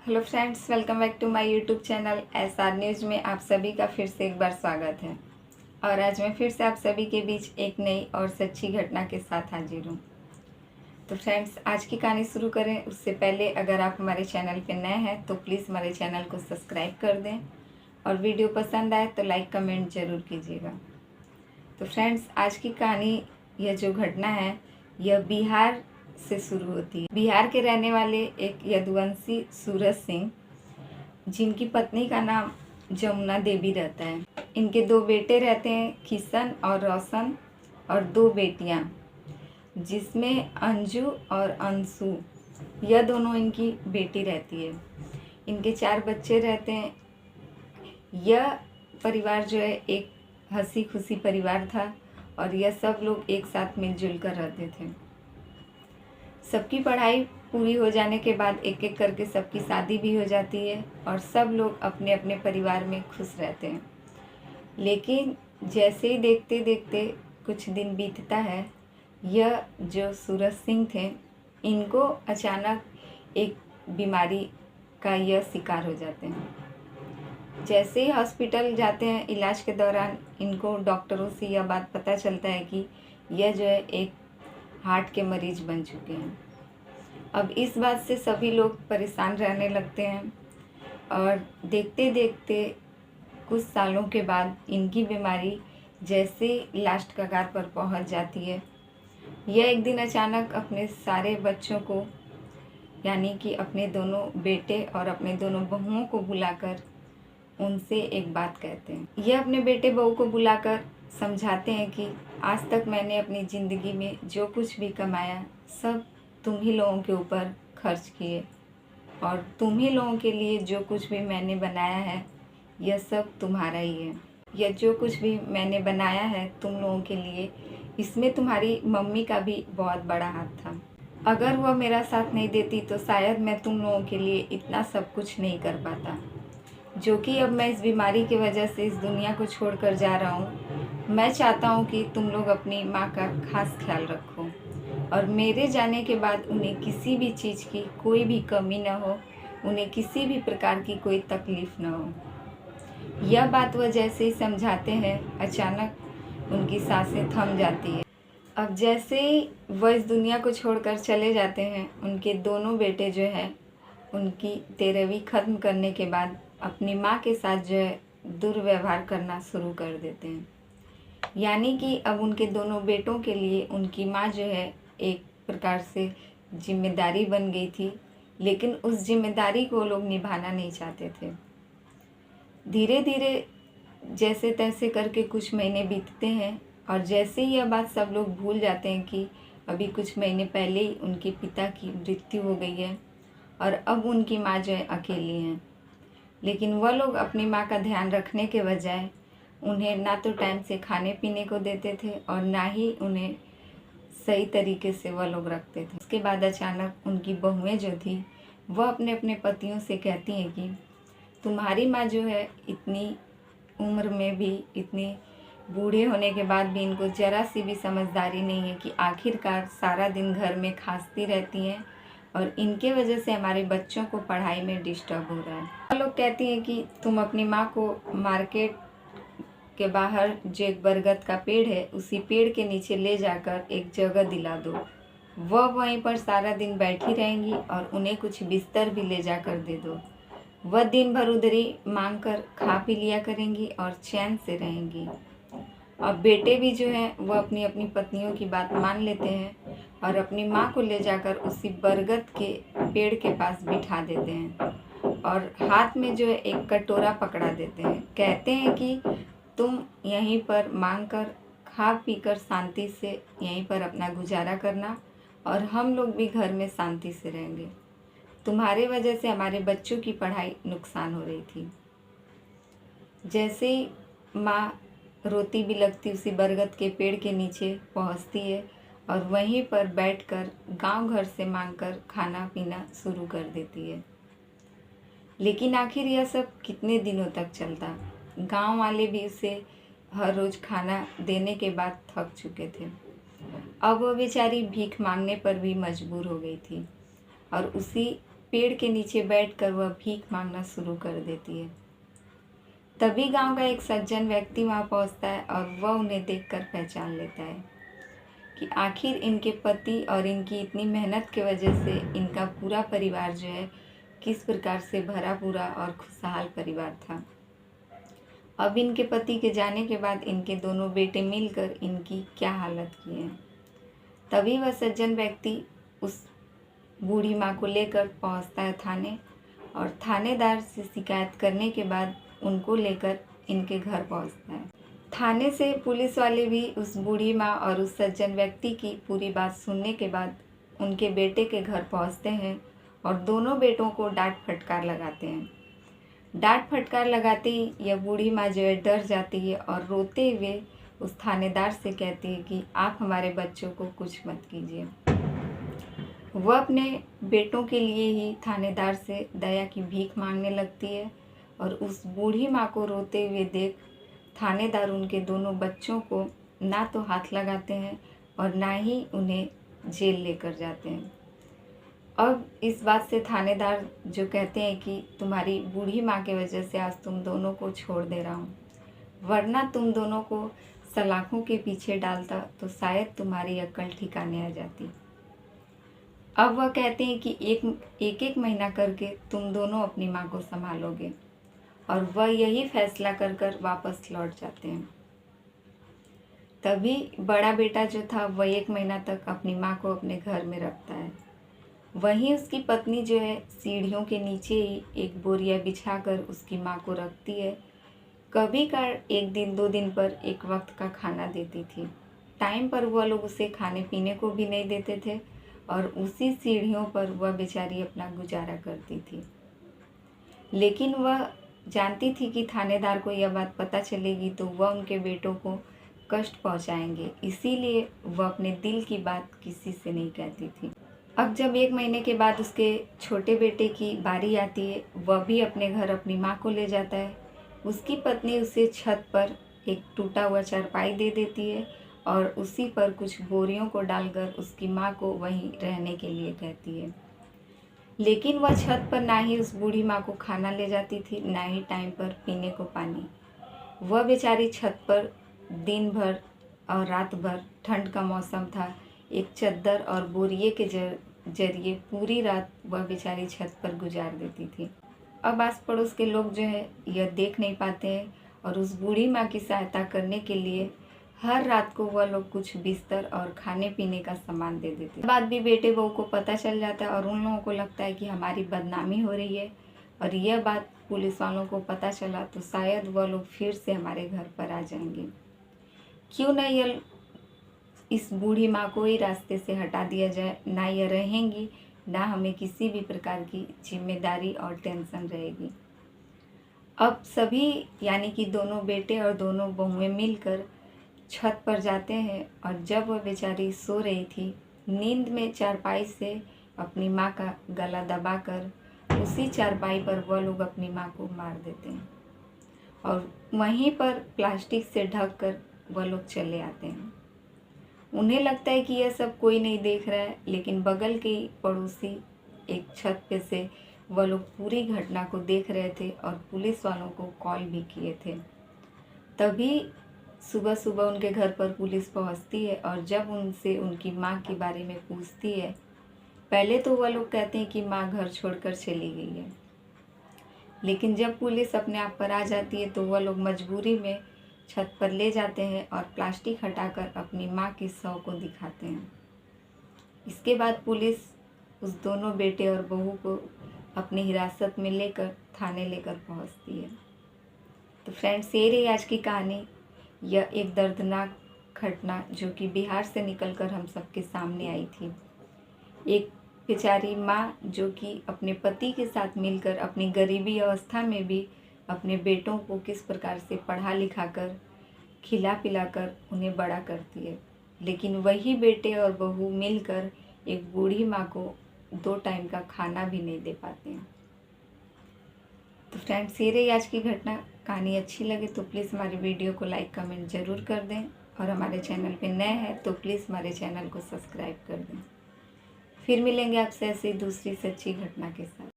Hello friends, welcome back to my YouTube channel SR news में आप सभी का फिर से एक बार स्वागत है। और आज मैं फिर से आप सभी के बीच एक नई और सच्ची घटना के साथ हाजिर हूँ। तो फ्रेंड्स, आज की कहानी शुरू करें उससे पहले अगर आप हमारे चैनल पर नए हैं तो प्लीज़ हमारे चैनल को सब्सक्राइब कर दें और वीडियो पसंद आए तो लाइक कमेंट ज़रूर कीजिएगा। तो फ्रेंड्स, आज की कहानी, यह जो घटना है यह बिहार से शुरू होती है। बिहार के रहने वाले एक यदुवंशी सूरज सिंह, जिनकी पत्नी का नाम जमुना देवी रहता है। इनके 2 बेटे रहते हैं, किशन और रोशन, और 2 बेटियां, जिसमें अंजू और अंशु, यह दोनों इनकी बेटी रहती है। इनके 4 बच्चे रहते हैं। यह परिवार जो है एक हंसी खुशी परिवार था और यह सब लोग एक साथ मिलजुल कर रहते थे। सबकी पढ़ाई पूरी हो जाने के बाद एक एक करके सबकी शादी भी हो जाती है और सब लोग अपने अपने परिवार में खुश रहते हैं। लेकिन जैसे ही देखते देखते कुछ दिन बीतता है, यह जो सूरज सिंह थे, इनको अचानक एक बीमारी का यह शिकार हो जाते हैं। जैसे ही हॉस्पिटल जाते हैं, इलाज के दौरान इनको डॉक्टरों से यह बात पता चलता है कि यह जो है एक हार्ट के मरीज बन चुके हैं। अब इस बात से सभी लोग परेशान रहने लगते हैं और देखते देखते कुछ सालों के बाद इनकी बीमारी जैसे लास्ट कगार पर पहुंच जाती है, यह एक दिन अचानक अपने सारे बच्चों को, यानी कि अपने दोनों बेटे और अपने दोनों बहुओं को बुलाकर उनसे एक बात कहते हैं। यह अपने बेटे बहू को बुलाकर समझाते हैं कि आज तक मैंने अपनी ज़िंदगी में जो कुछ भी कमाया सब तुम ही लोगों के ऊपर खर्च किए, और तुम ही लोगों के लिए जो कुछ भी मैंने बनाया है यह सब तुम्हारा ही है। यह जो कुछ भी मैंने बनाया है तुम लोगों के लिए, इसमें तुम्हारी मम्मी का भी बहुत बड़ा हाथ था। अगर वह मेरा साथ नहीं देती तो शायद मैं तुम लोगों के लिए इतना सब कुछ नहीं कर पाता, जो कि अब मैं इस बीमारी की वजह से इस दुनिया को छोड़कर जा रहा हूँ। मैं चाहता हूँ कि तुम लोग अपनी माँ का खास ख्याल रखो और मेरे जाने के बाद उन्हें किसी भी चीज़ की कोई भी कमी न हो, उन्हें किसी भी प्रकार की कोई तकलीफ़ न हो। यह बात वह जैसे ही समझाते हैं, अचानक उनकी सांसें थम जाती है। अब जैसे ही वह इस दुनिया को छोड़कर चले जाते हैं, उनके दोनों बेटे जो हैं उनकी 13वीं ख़त्म करने के बाद अपनी माँ के साथ जो है दुर्व्यवहार करना शुरू कर देते हैं। यानी कि अब उनके दोनों बेटों के लिए उनकी माँ जो है एक प्रकार से जिम्मेदारी बन गई थी, लेकिन उस जिम्मेदारी को लोग निभाना नहीं चाहते थे। धीरे धीरे जैसे तैसे करके कुछ महीने बीतते हैं और जैसे ही यह बात सब लोग भूल जाते हैं कि अभी कुछ महीने पहले ही उनके पिता की मृत्यु हो गई है और अब उनकी माँ जो है अकेली हैं। लेकिन वह लोग अपनी माँ का ध्यान रखने के बजाय उन्हें ना तो टाइम से खाने पीने को देते थे और ना ही उन्हें सही तरीके से वह लोग रखते थे। उसके बाद अचानक उनकी बहुएं जो थी वह अपने अपने पतियों से कहती हैं कि तुम्हारी माँ जो है इतनी उम्र में भी, इतनी बूढ़े होने के बाद भी इनको ज़रा सी भी समझदारी नहीं है कि आखिरकार सारा दिन घर में खांसती रहती हैं और इनके वजह से हमारे बच्चों को पढ़ाई में डिस्टर्ब हो रहा है। वो लोग कहती हैं कि तुम अपनी माँ को मार्केट के बाहर जो एक बरगद का पेड़ है, उसी पेड़ के नीचे ले जाकर एक जगह दिला दो। वह वहीं पर सारा दिन बैठी रहेंगी और उन्हें कुछ बिस्तर भी ले जाकर दे दो। वह दिन भर उधरी मांग कर खा पी लिया करेंगी और चैन से रहेंगी। और बेटे भी जो हैं वह अपनी अपनी पत्नियों की बात मान लेते हैं और अपनी माँ को ले जाकर उसी बरगद के पेड़ के पास बिठा देते हैं और हाथ में जो है एक कटोरा पकड़ा देते हैं। कहते हैं कि तुम यहीं पर मांग कर खा पी कर शांति से यहीं पर अपना गुजारा करना और हम लोग भी घर में शांति से रहेंगे। तुम्हारे वजह से हमारे बच्चों की पढ़ाई नुकसान हो रही थी। जैसे ही माँ रोती बिलखती उसी बरगद के पेड़ के नीचे पहुँचती है और वहीं पर बैठकर गांव घर से मांगकर खाना पीना शुरू कर देती है। लेकिन आखिर यह सब कितने दिनों तक चलता? गांव वाले भी उसे हर रोज़ खाना देने के बाद थक चुके थे। अब वो बेचारी भीख मांगने पर भी मजबूर हो गई थी और उसी पेड़ के नीचे बैठकर वह भीख मांगना शुरू कर देती है। तभी गांव का एक सज्जन व्यक्ति वहां पहुंचता है और वह उन्हें देखकर पहचान लेता है कि आखिर इनके पति और इनकी इतनी मेहनत की वजह से इनका पूरा परिवार जो है किस प्रकार से भरा पूरा और खुशहाल परिवार था। अब इनके पति के जाने के बाद इनके दोनों बेटे मिलकर इनकी क्या हालत की है। तभी वह सज्जन व्यक्ति उस बूढ़ी माँ को लेकर पहुंचता है थाने, और थानेदार से शिकायत करने के बाद उनको लेकर इनके घर पहुंचता है। थाने से पुलिस वाले भी उस बूढ़ी माँ और उस सज्जन व्यक्ति की पूरी बात सुनने के बाद उनके बेटे के घर पहुंचते हैं और दोनों बेटों को डांट फटकार लगाते हैं। डांट फटकार लगाते ही यह बूढ़ी माँ जो है डर जाती है और रोते हुए उस थानेदार से कहती है कि आप हमारे बच्चों को कुछ मत कीजिए। वह अपने बेटों के लिए ही थानेदार से दया की भीख मांगने लगती है, और उस बूढ़ी माँ को रोते हुए देख थानेदार उनके दोनों बच्चों को ना तो हाथ लगाते हैं और ना ही उन्हें जेल लेकर जाते हैं। अब इस बात से थानेदार जो कहते हैं कि तुम्हारी बूढ़ी माँ की वजह से आज तुम दोनों को छोड़ दे रहा हूँ, वरना तुम दोनों को सलाखों के पीछे डालता तो शायद तुम्हारी अक्ल ठिकाने आ जाती। अब वह कहते हैं कि एक महीना करके तुम दोनों अपनी माँ को संभालोगे, और वह यही फैसला कर वापस लौट जाते हैं। तभी बड़ा बेटा जो था वह 1 महीना तक अपनी माँ को अपने घर में रखता है। वहीं उसकी पत्नी जो है सीढ़ियों के नीचे ही एक बोरिया बिछाकर उसकी माँ को रखती है। कभी का 1 दिन 2 दिन पर एक वक्त का खाना देती थी। टाइम पर वह लोग उसे खाने पीने को भी नहीं देते थे, और उसी सीढ़ियों पर वह बेचारी अपना गुजारा करती थी। लेकिन वह जानती थी कि थानेदार को यह बात पता चलेगी तो वह उनके बेटों को कष्ट पहुंचाएंगे, इसीलिए वह अपने दिल की बात किसी से नहीं कहती थी। अब जब 1 महीने के बाद उसके छोटे बेटे की बारी आती है, वह भी अपने घर अपनी माँ को ले जाता है। उसकी पत्नी उसे छत पर एक टूटा हुआ चारपाई दे देती है और उसी पर कुछ बोरियों को डालकर उसकी माँ को वहीं रहने के लिए कहती है। लेकिन वह छत पर ना ही उस बूढ़ी माँ को खाना ले जाती थी, ना ही टाइम पर पीने को पानी। वह बेचारी छत पर दिन भर और रात भर, ठंड का मौसम था, एक चद्दर और बोरिए के जरिए पूरी रात वह बेचारी छत पर गुजार देती थी। अब आस पड़ोस के लोग जो है यह देख नहीं पाते हैं, और उस बूढ़ी माँ की सहायता करने के लिए हर रात को वह लोग कुछ बिस्तर और खाने पीने का सामान दे देते। बात भी बेटे बहू को पता चल जाता है और उन लोगों को लगता है कि हमारी बदनामी हो रही है, और यह बात पुलिस वालों को पता चला तो शायद वह लोग फिर से हमारे घर पर आ जाएंगे। क्यों न यह इस बूढ़ी माँ को ही रास्ते से हटा दिया जाए, ना यह रहेंगी, ना हमें किसी भी प्रकार की जिम्मेदारी और टेंशन रहेगी। अब सभी यानी कि दोनों बेटे और दोनों बहुएं मिलकर छत पर जाते हैं, और जब वह बेचारी सो रही थी, नींद में चारपाई से अपनी माँ का गला दबाकर उसी चारपाई पर वह लोग अपनी माँ को मार देते हैं, और वहीं पर प्लास्टिक से ढक कर वह लोग चले आते हैं। उन्हें लगता है कि यह सब कोई नहीं देख रहा है, लेकिन बगल के पड़ोसी एक छत पे से वह लोग पूरी घटना को देख रहे थे और पुलिस वालों को कॉल भी किए थे। तभी सुबह सुबह उनके घर पर पुलिस पहुंचती है, और जब उनसे उनकी माँ के बारे में पूछती है, पहले तो वह लोग कहते हैं कि माँ घर छोड़कर चली गई है, लेकिन जब पुलिस अपने आप पर आ जाती है तो वह लोग मजबूरी में छत पर ले जाते हैं और प्लास्टिक हटाकर अपनी माँ की शव को दिखाते हैं। इसके बाद पुलिस उस दोनों बेटे और बहू को अपनी हिरासत में लेकर थाने लेकर पहुंचती है। तो फ्रेंड्स, ये रही आज की कहानी। यह एक दर्दनाक घटना जो कि बिहार से निकलकर हम सबके सामने आई थी। एक बेचारी माँ जो कि अपने पति के साथ मिलकर अपनी गरीबी अवस्था में भी अपने बेटों को किस प्रकार से पढ़ा लिखा कर, खिला पिला कर उन्हें बड़ा करती है, लेकिन वही बेटे और बहू मिलकर एक बूढ़ी माँ को 2 टाइम का खाना भी नहीं दे पाते हैं। तो फ्रेंड्स, ये रही आज की घटना। कहानी अच्छी लगे तो प्लीज़ हमारे वीडियो को लाइक कमेंट ज़रूर कर दें, और हमारे चैनल पे नए हैं तो प्लीज़ हमारे चैनल को सब्सक्राइब कर दें। फिर मिलेंगे आपसे ऐसी दूसरी सच्ची घटना के साथ।